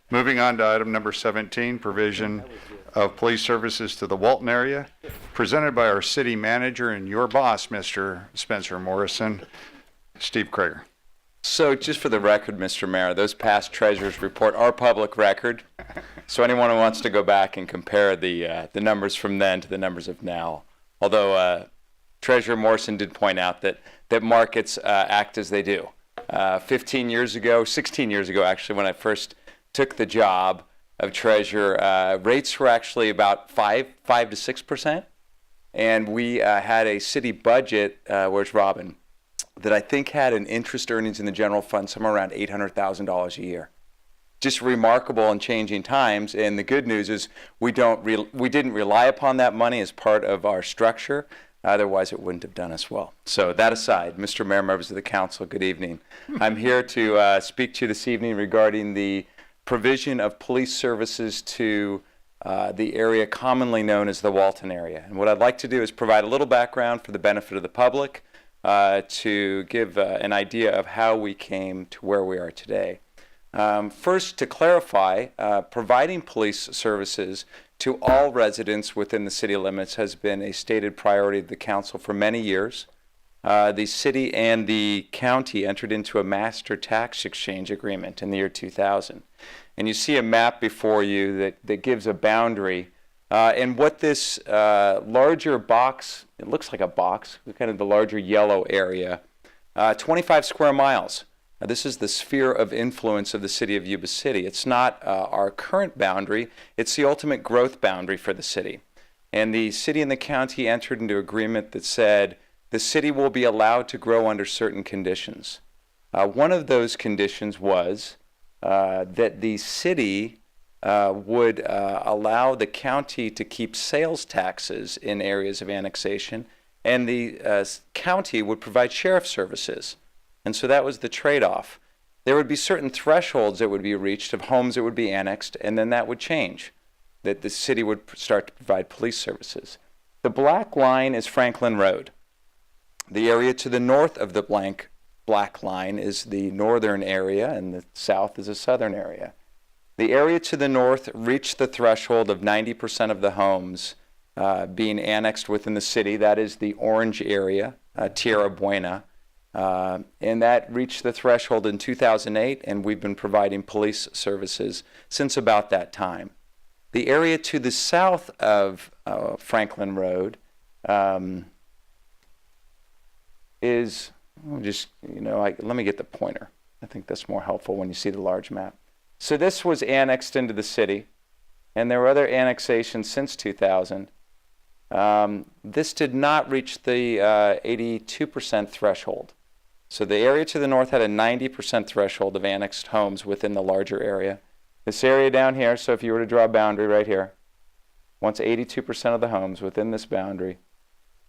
Moving on to item number 17, provision of police services to the Walton area, presented by our city manager and your boss, Mr. Spencer Morrison, Steve Krager. So just for the record, Mr. Mayor, those past treasurer's report are public record. So anyone who wants to go back and compare the numbers from then to the numbers of now, although Treasurer Morrison did point out that markets act as they do. 16 years ago actually, when I first took the job of treasurer, rates were actually about 5 to 6%. And we had a city budget, where's Robin, that I think had an interest earnings in the general fund somewhere around $800,000 a year. Just remarkable in changing times. And the good news is we didn't rely upon that money as part of our structure. Otherwise, it wouldn't have done us well. So that aside, Mr. Mayor, members of the council, good evening. I'm here to speak to you this evening regarding the provision of police services to the area commonly known as the Walton area. And what I'd like to do is provide a little background for the benefit of the public to give an idea of how we came to where we are today. First, to clarify, providing police services to all residents within the city limits has been a stated priority of the council for many years. The city and the county entered into a master tax exchange agreement in the year 2000. And you see a map before you that gives a boundary. And what this larger box, it looks like a box, kind of the larger yellow area, 25 square miles. This is the sphere of influence of the city of Yuba City. It's not our current boundary, it's the ultimate growth boundary for the city. And the city and the county entered into agreement that said the city will be allowed to grow under certain conditions. One of those conditions was that the city would allow the county to keep sales taxes in areas of annexation, and the county would provide sheriff services. And so that was the trade-off. There would be certain thresholds that would be reached of homes that would be annexed, and then that would change, that the city would start to provide police services. The black line is Franklin Road. The area to the north of the black line is the northern area, and the south is the southern area. The area to the north reached the threshold of 90% of the homes being annexed within the city. That is the orange area, Tierra Buena. And that reached the threshold in 2008, and we've been providing police services since about that time. The area to the south of Franklin Road is, let me get the pointer. I think that's more helpful when you see the large map. So this was annexed into the city, and there were other annexations since 2000. This did not reach the 82% threshold. So the area to the north had a 90% threshold of annexed homes within the larger area. This area down here, so if you were to draw a boundary right here, once 82% of the homes within this boundary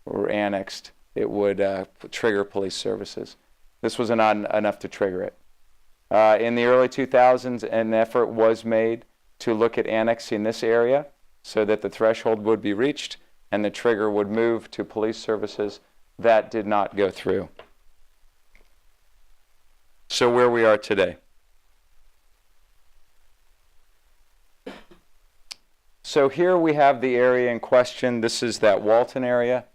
were annexed, it would trigger police services. This was not enough to trigger it. In the early 2000s, an effort was made to look at annexing this area so that the threshold would be reached and the trigger would move to police services. That did not go through. So where we are today. So here we have the area in question. This is that Walton area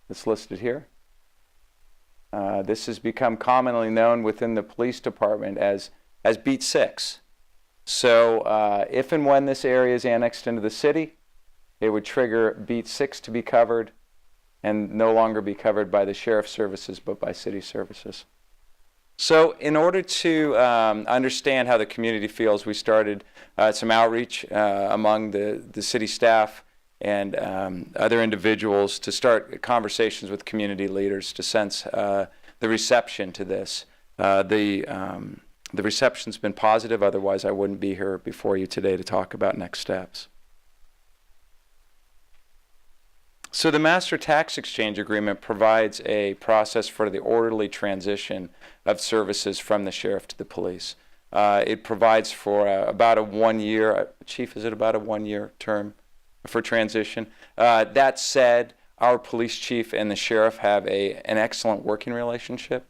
that's listed here. This has become commonly known within the police department as Beat 6. So if and when this area is annexed into the city, it would trigger Beat 6 to be covered and no longer be covered by the sheriff's services but by city services. So in order to understand how the community feels, we started some outreach among the city staff and other individuals to start conversations with community leaders to sense the reception to this. The reception's been positive, otherwise I wouldn't be here before you today to talk about next steps. So the Master Tax Exchange Agreement provides a process for the orderly transition of services from the sheriff to the police. It provides for about a 1 year, Chief, is it about a 1 year term for transition? That said, our police chief and the sheriff have an excellent working relationship.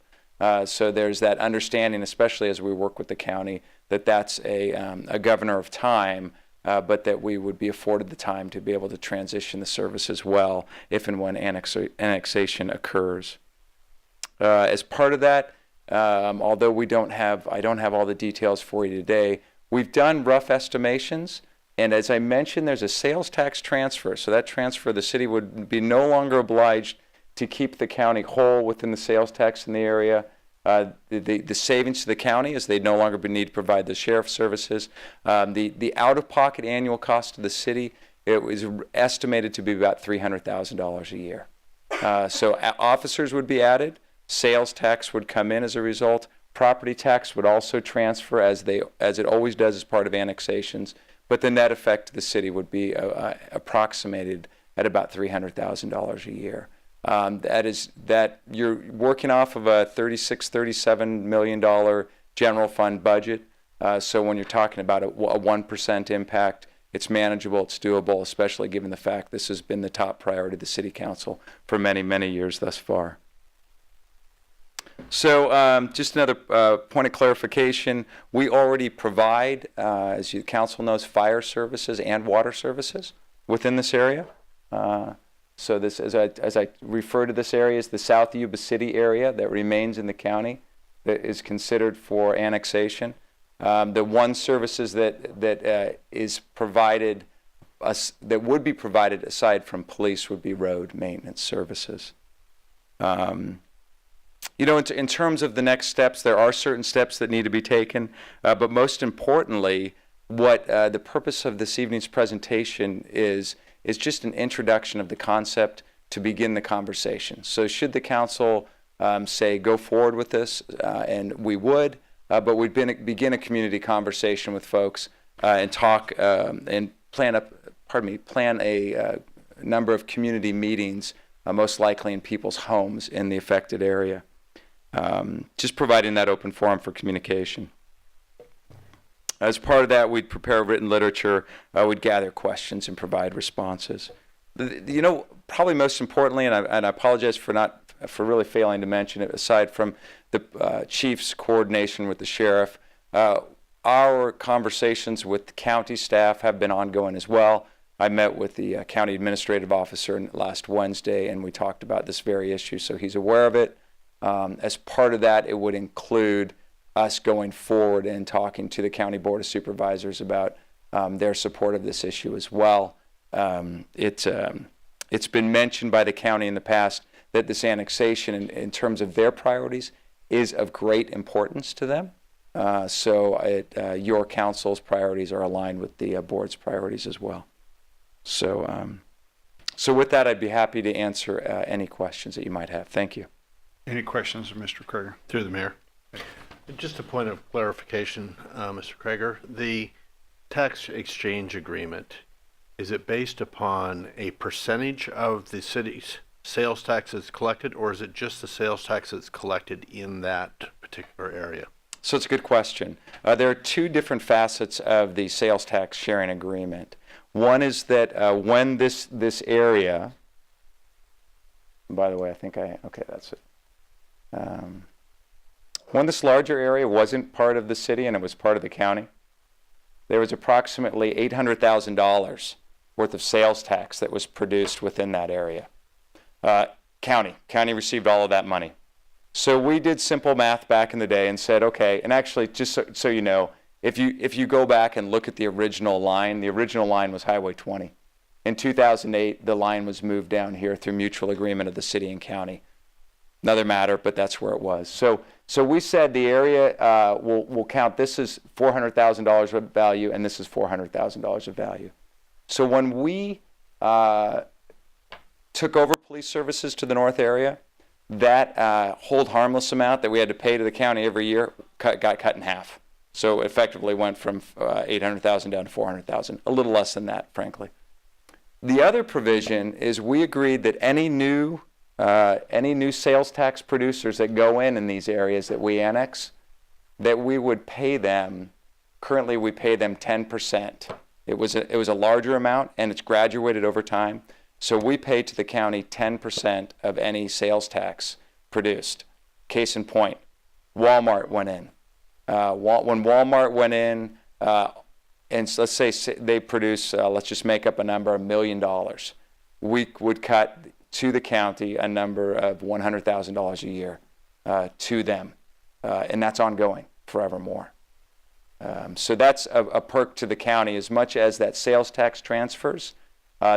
So there's that understanding, especially as we work with the county, that's a governor of time, but that we would be afforded the time to be able to transition the services well if and when annexation occurs. As part of that, although I don't have all the details for you today, we've done rough estimations. And as I mentioned, there's a sales tax transfer. So that transfer, the city would be no longer obliged to keep the county whole within the sales tax in the area. The savings to the county is they'd no longer need to provide the sheriff services. The out-of-pocket annual cost to the city, it was estimated to be about $300,000 a year. So officers would be added. Sales tax would come in as a result. Property tax would also transfer as it always does as part of annexations. But the net effect to the city would be approximated at about $300,000 a year. That you're working off of a $37 million general fund budget. So when you're talking about a 1% impact, it's manageable, it's doable, especially given the fact this has been the top priority of the City Council for many, many years thus far. So just another point of clarification, we already provide, as the council knows, fire services and water services within this area. So this, as I refer to this area, is the South Yuba City area that remains in the county that is considered for annexation. The one services that is provided, that would be provided aside from police would be road maintenance services. You know, in terms of the next steps, there are certain steps that need to be taken, but most importantly, what the purpose of this evening's presentation is just an introduction of the concept to begin the conversation. So should the council say go forward with this, and we would, but we'd begin a community conversation with folks and talk and plan a number of community meetings, most likely in people's homes in the affected area. Just providing that open forum for communication. As part of that, we'd prepare written literature, we'd gather questions and provide responses. You know, probably most importantly, and I apologize for really failing to mention it, aside from the chief's coordination with the sheriff, our conversations with the county staff have been ongoing as well. I met with the county administrative officer last Wednesday, and we talked about this very issue, so he's aware of it. As part of that, it would include us going forward and talking to the County Board of Supervisors about their support of this issue as well. It's been mentioned by the county in the past that this annexation, in terms of their priorities, is of great importance to them. So your council's priorities are aligned with the board's priorities as well. So, so with that, I'd be happy to answer any questions that you might have. Thank you. Any questions of Mr. Krager? Through the mayor. Just a point of clarification, Mr. Krager. The tax exchange agreement, is it based upon a percentage of the city's sales taxes collected, or is it just the sales taxes collected in that particular area? So it's a good question. There are two different facets of the sales tax sharing agreement. One is that when this area, by the way, okay, that's it. When this larger area wasn't part of the city and it was part of the county, there was approximately $800,000 worth of sales tax that was produced within that area. County received all of that money. So we did simple math back in the day and said, okay, and actually just so you know, if you go back and look at the original line was Highway 20. In 2008, the line was moved down here through mutual agreement of the city and county. Another matter, but that's where it was. So we said the area will count, this is $400,000 of value and this is $400,000 of value. So when we took over police services to the north area, that hold harmless amount that we had to pay to the county every year got cut in half. So it effectively went from $800,000 down to $400,000, a little less than that, frankly. The other provision is we agreed that any new sales tax producers that go in these areas that we annex, that we would pay them, currently we pay them 10%. It was a larger amount and it's graduated over time. So we pay to the county 10% of any sales tax produced. Case in point, Walmart went in. When Walmart went in, and so let's say they produce, let's just make up a number, $1 million. We would cut to the county a number of $100,000 a year to them, and that's ongoing forevermore. So that's a perk to the county. As much as that sales tax transfers,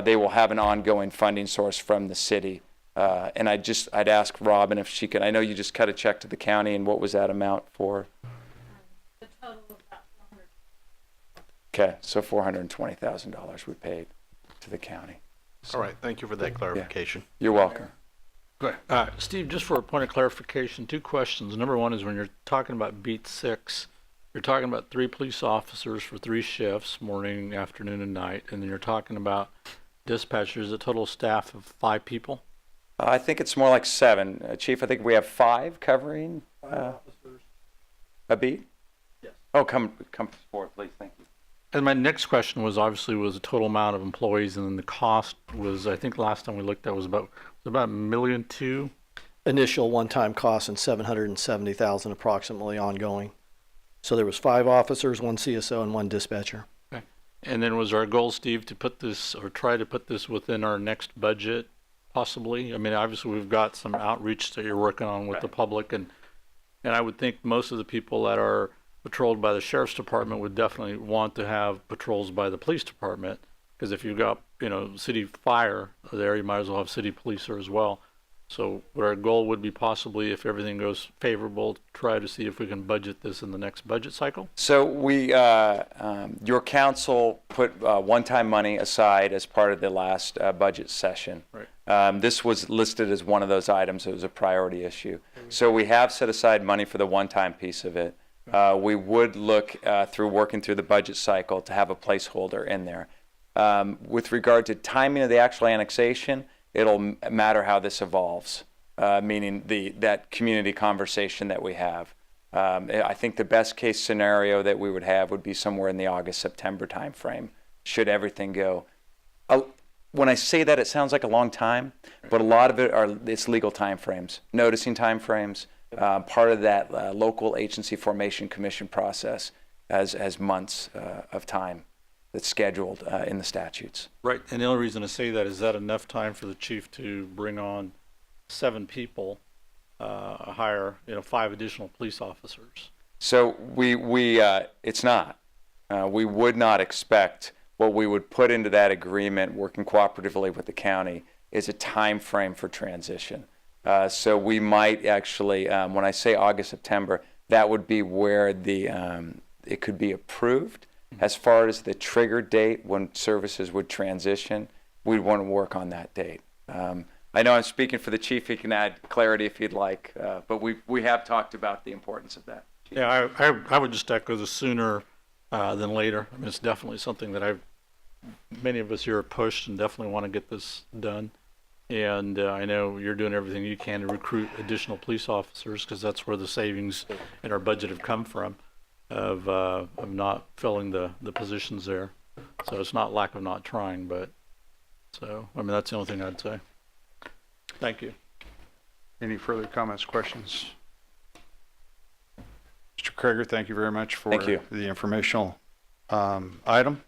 they will have an ongoing funding source from the city. And I'd ask Robin if she could, I know you just cut a check to the county, and what was that amount for? The total of about 400. Okay, so $420,000 we paid to the county. All right, thank you for that clarification. You're welcome. Go ahead. Steve, just for a point of clarification, 2 questions. Number 1 is when you're talking about beat 6, you're talking about 3 police officers for 3 shifts, morning, afternoon, and night, and then you're talking about dispatchers, a total staff of 5 people? I think it's more like 7. Chief, I think we have 5 covering a beat? Yes. Oh, come forward, please. Thank you. And my next question was the total amount of employees, and then the cost was, I think last time we looked at was about $1.2 million. Initial one-time cost and $770,000 approximately ongoing. So there was 5 officers, 1 CSO, and 1 dispatcher. Okay. And then was our goal, Steve, to put this or try to put this within our next budget, possibly? I mean, obviously we've got some outreach that you're working on with the public, and I would think most of the people that are patrolled by the sheriff's department would definitely want to have patrols by the police department, because if you've got, city fire there, you might as well have city police there as well. So what our goal would be possibly, if everything goes favorable, try to see if we can budget this in the next budget cycle. So your council put one-time money aside as part of the last budget session. Right. This was listed as one of those items. It was a priority issue. So we have set aside money for the one-time piece of it. We would look through working through the budget cycle to have a placeholder in there. With regard to timing of the actual annexation, it'll matter how this evolves, meaning that community conversation that we have. I think the best case scenario that we would have would be somewhere in the August-September timeframe, should everything go. When I say that, it sounds like a long time, but a lot of it's legal timeframes, noticing timeframes. Part of that local agency formation commission process has months of time that's scheduled in the statutes. Right, and the only reason I say that is that enough time for the chief to bring on 7 people, hire 5 additional police officers. So it's not. We would not expect what we would put into that agreement, working cooperatively with the county, is a time frame for transition. So we might actually, when I say August, September, that would be where it could be approved. As far as the trigger date when services would transition, we'd want to work on that date. I know I'm speaking for the chief. He can add clarity if he'd like, but we have talked about the importance of that. Yeah, I would just echo the sooner than later. I mean, it's definitely something that many of us here are pushed and definitely want to get this done. And I know you're doing everything you can to recruit additional police officers, because that's where the savings in our budget have come from, of not filling the positions there. So it's not lack of not trying, but so, I mean, that's the only thing I'd say. Thank you. Any further comments, questions? Mr. Krager, thank you very much for Thank you. the informational item.